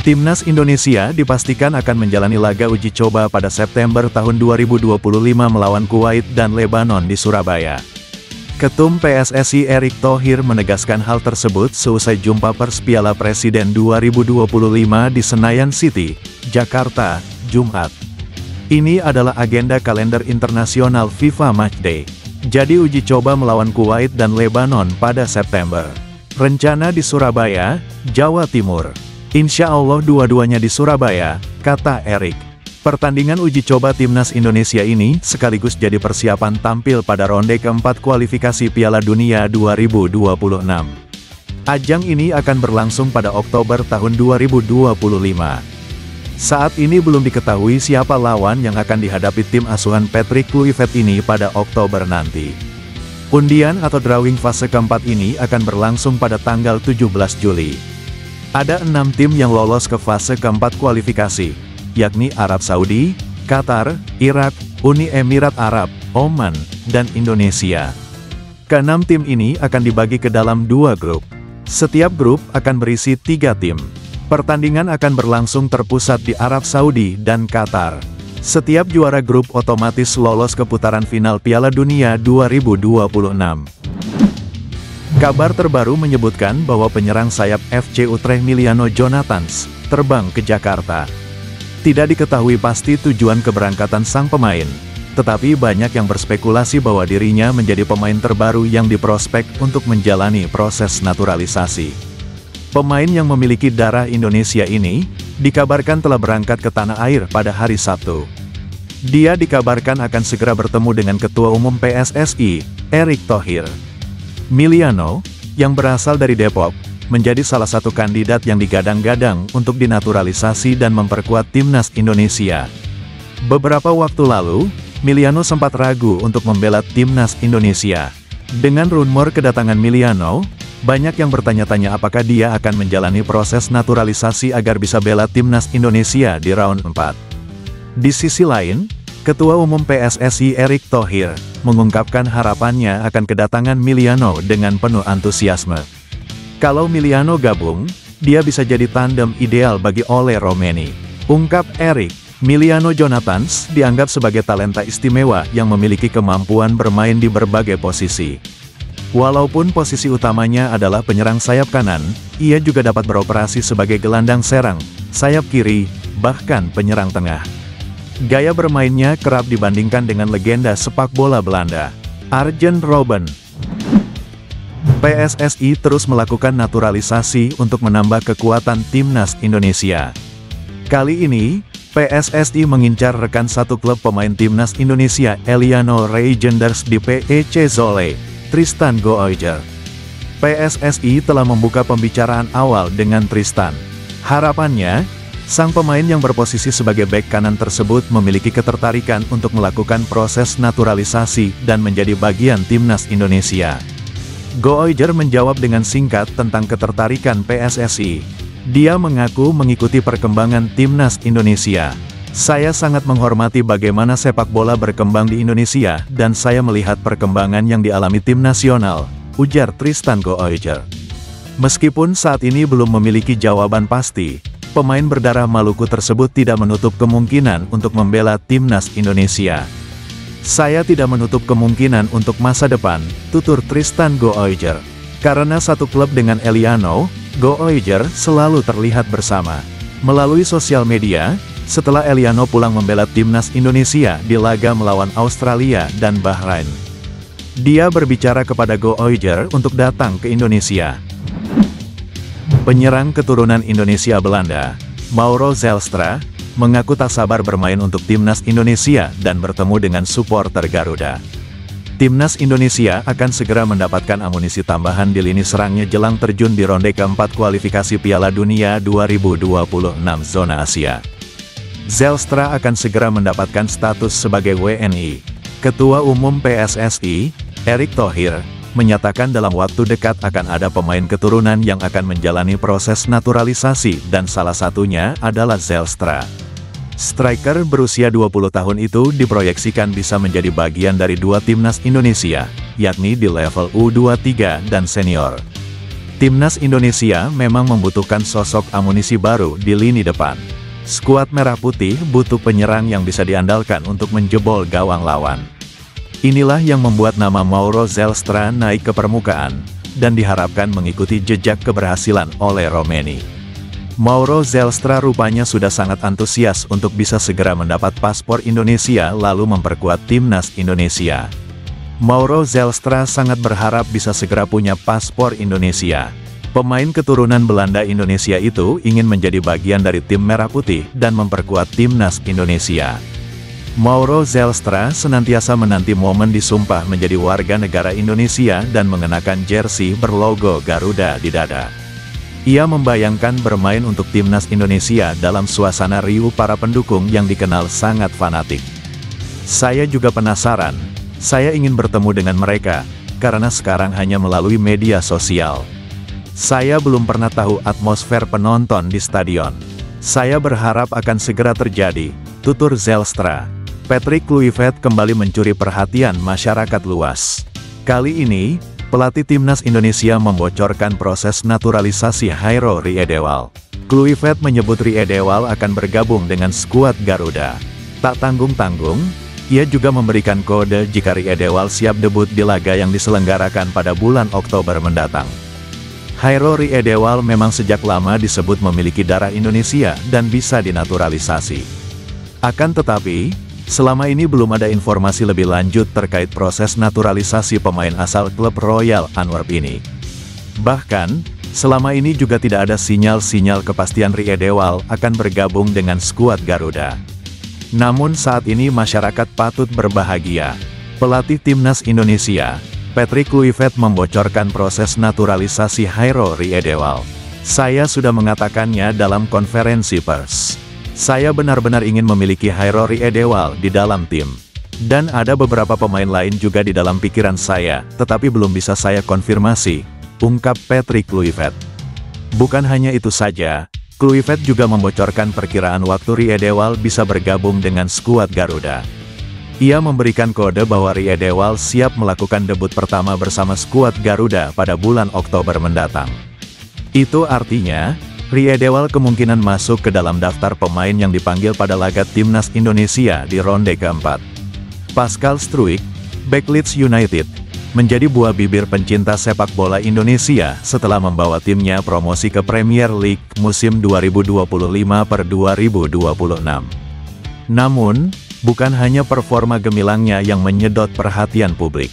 Timnas Indonesia dipastikan akan menjalani laga uji coba pada September tahun 2025 melawan Kuwait dan Lebanon di Surabaya. Ketum PSSI Erick Thohir menegaskan hal tersebut seusai jumpa pers Piala Presiden 2025 di Senayan City, Jakarta, Jumat. Ini adalah agenda kalender internasional FIFA Matchday. Jadi uji coba melawan Kuwait dan Lebanon pada September. Rencana di Surabaya, Jawa Timur. Insya Allah dua-duanya di Surabaya, kata Erick. Pertandingan uji coba Timnas Indonesia ini sekaligus jadi persiapan tampil pada ronde keempat kualifikasi Piala Dunia 2026. Ajang ini akan berlangsung pada Oktober tahun 2025. Saat ini belum diketahui siapa lawan yang akan dihadapi tim asuhan Patrick Kluivert ini pada Oktober nanti. Undian atau drawing fase keempat ini akan berlangsung pada tanggal 17 Juli. Ada 6 tim yang lolos ke fase keempat kualifikasi, yakni Arab Saudi, Qatar, Irak, Uni Emirat Arab, Oman, dan Indonesia. Ke-6 tim ini akan dibagi ke dalam 2 grup. Setiap grup akan berisi 3 tim. Pertandingan akan berlangsung terpusat di Arab Saudi dan Qatar. Setiap juara grup otomatis lolos ke putaran final Piala Dunia 2026. Kabar terbaru menyebutkan bahwa penyerang sayap FC Utrecht Emiliano Jonathans terbang ke Jakarta. Tidak diketahui pasti tujuan keberangkatan sang pemain, tetapi banyak yang berspekulasi bahwa dirinya menjadi pemain terbaru yang diprospek untuk menjalani proses naturalisasi. Pemain yang memiliki darah Indonesia ini, dikabarkan telah berangkat ke tanah air pada hari Sabtu. Dia dikabarkan akan segera bertemu dengan Ketua Umum PSSI, Erick Thohir. Emiliano, yang berasal dari Depok, menjadi salah satu kandidat yang digadang-gadang untuk dinaturalisasi dan memperkuat Timnas Indonesia. Beberapa waktu lalu, Emiliano sempat ragu untuk membela Timnas Indonesia. Dengan rumor kedatangan Emiliano, banyak yang bertanya-tanya apakah dia akan menjalani proses naturalisasi agar bisa bela Timnas Indonesia di round 4. Di sisi lain, Ketua Umum PSSI Erick Thohir mengungkapkan harapannya akan kedatangan Emiliano dengan penuh antusiasme. Kalau Emiliano gabung, dia bisa jadi tandem ideal bagi Ole Romeni. Ungkap Erick, Emiliano Jonathans dianggap sebagai talenta istimewa yang memiliki kemampuan bermain di berbagai posisi. Walaupun posisi utamanya adalah penyerang sayap kanan, ia juga dapat beroperasi sebagai gelandang serang, sayap kiri, bahkan penyerang tengah. Gaya bermainnya kerap dibandingkan dengan legenda sepak bola Belanda, Arjen Robben. PSSI terus melakukan naturalisasi untuk menambah kekuatan Timnas Indonesia. Kali ini, PSSI mengincar rekan satu klub pemain Timnas Indonesia Eliano Reijenders di PEC Zwolle, Tristan Gooijer. PSSI telah membuka pembicaraan awal dengan Tristan. Harapannya, sang pemain yang berposisi sebagai bek kanan tersebut memiliki ketertarikan untuk melakukan proses naturalisasi dan menjadi bagian Timnas Indonesia. Gooijer menjawab dengan singkat tentang ketertarikan PSSI. Dia mengaku mengikuti perkembangan Timnas Indonesia. Saya sangat menghormati bagaimana sepak bola berkembang di Indonesia dan saya melihat perkembangan yang dialami tim nasional, ujar Tristan Gooijer. Meskipun saat ini belum memiliki jawaban pasti, pemain berdarah Maluku tersebut tidak menutup kemungkinan untuk membela Timnas Indonesia. Saya tidak menutup kemungkinan untuk masa depan, tutur Tristan Gooijer. Karena satu klub dengan Eliano, Gooijer selalu terlihat bersama. Melalui sosial media, setelah Eliano pulang membela Timnas Indonesia di laga melawan Australia dan Bahrain. Dia berbicara kepada Gooijer untuk datang ke Indonesia. Penyerang keturunan Indonesia Belanda, Mauro Zelstra, mengaku tak sabar bermain untuk Timnas Indonesia dan bertemu dengan supporter Garuda. Timnas Indonesia akan segera mendapatkan amunisi tambahan di lini serangnya jelang terjun di ronde keempat kualifikasi Piala Dunia 2026 zona Asia. Zelstra akan segera mendapatkan status sebagai WNI. Ketua Umum PSSI, Erick Thohir, menyatakan dalam waktu dekat akan ada pemain keturunan yang akan menjalani proses naturalisasi dan salah satunya adalah Zelstra. Striker berusia 20 tahun itu diproyeksikan bisa menjadi bagian dari dua timnas Indonesia, yakni di level U23 dan senior. Timnas Indonesia memang membutuhkan sosok amunisi baru di lini depan. Skuad Merah Putih butuh penyerang yang bisa diandalkan untuk menjebol gawang lawan. Inilah yang membuat nama Mauro Zelstra naik ke permukaan, dan diharapkan mengikuti jejak keberhasilan oleh Romeni. Mauro Zelstra rupanya sudah sangat antusias untuk bisa segera mendapat paspor Indonesia lalu memperkuat Timnas Indonesia. Mauro Zelstra sangat berharap bisa segera punya paspor Indonesia. Pemain keturunan Belanda Indonesia itu ingin menjadi bagian dari tim Merah Putih dan memperkuat Timnas Indonesia. Mauro Zelstra senantiasa menanti momen disumpah menjadi warga negara Indonesia dan mengenakan jersey berlogo Garuda di dada. Ia membayangkan bermain untuk Timnas Indonesia dalam suasana riuh para pendukung yang dikenal sangat fanatik. Saya juga penasaran. Saya ingin bertemu dengan mereka, karena sekarang hanya melalui media sosial. Saya belum pernah tahu atmosfer penonton di stadion. Saya berharap akan segera terjadi, tutur Zelstra. Patrick Kluivert kembali mencuri perhatian masyarakat luas. Kali ini, pelatih Timnas Indonesia membocorkan proses naturalisasi Hairo Riedewal. Kluivert menyebut Riedewal akan bergabung dengan skuad Garuda. Tak tanggung-tanggung, ia juga memberikan kode jika Riedewal siap debut di laga yang diselenggarakan pada bulan Oktober mendatang. Hairo Riedewal memang sejak lama disebut memiliki darah Indonesia dan bisa dinaturalisasi. Akan tetapi, selama ini belum ada informasi lebih lanjut terkait proses naturalisasi pemain asal klub Royal Antwerp ini. Bahkan, selama ini juga tidak ada sinyal-sinyal kepastian Riedewal akan bergabung dengan skuad Garuda. Namun saat ini masyarakat patut berbahagia. Pelatih Timnas Indonesia, Patrick Kluivert membocorkan proses naturalisasi Hairo Riedewal. Saya sudah mengatakannya dalam konferensi pers. Saya benar-benar ingin memiliki Hairo Riedewal di dalam tim. Dan ada beberapa pemain lain juga di dalam pikiran saya, tetapi belum bisa saya konfirmasi, ungkap Patrick Kluivert. Bukan hanya itu saja, Kluivert juga membocorkan perkiraan waktu Riedewal bisa bergabung dengan skuad Garuda. Ia memberikan kode bahwa Riedewal siap melakukan debut pertama bersama skuad Garuda pada bulan Oktober mendatang. Itu artinya, Riedewal kemungkinan masuk ke dalam daftar pemain yang dipanggil pada laga Timnas Indonesia di ronde keempat. Pascal Struijk, bek Leeds United, menjadi buah bibir pencinta sepak bola Indonesia setelah membawa timnya promosi ke Premier League musim 2025/2026. Namun, bukan hanya performa gemilangnya yang menyedot perhatian publik.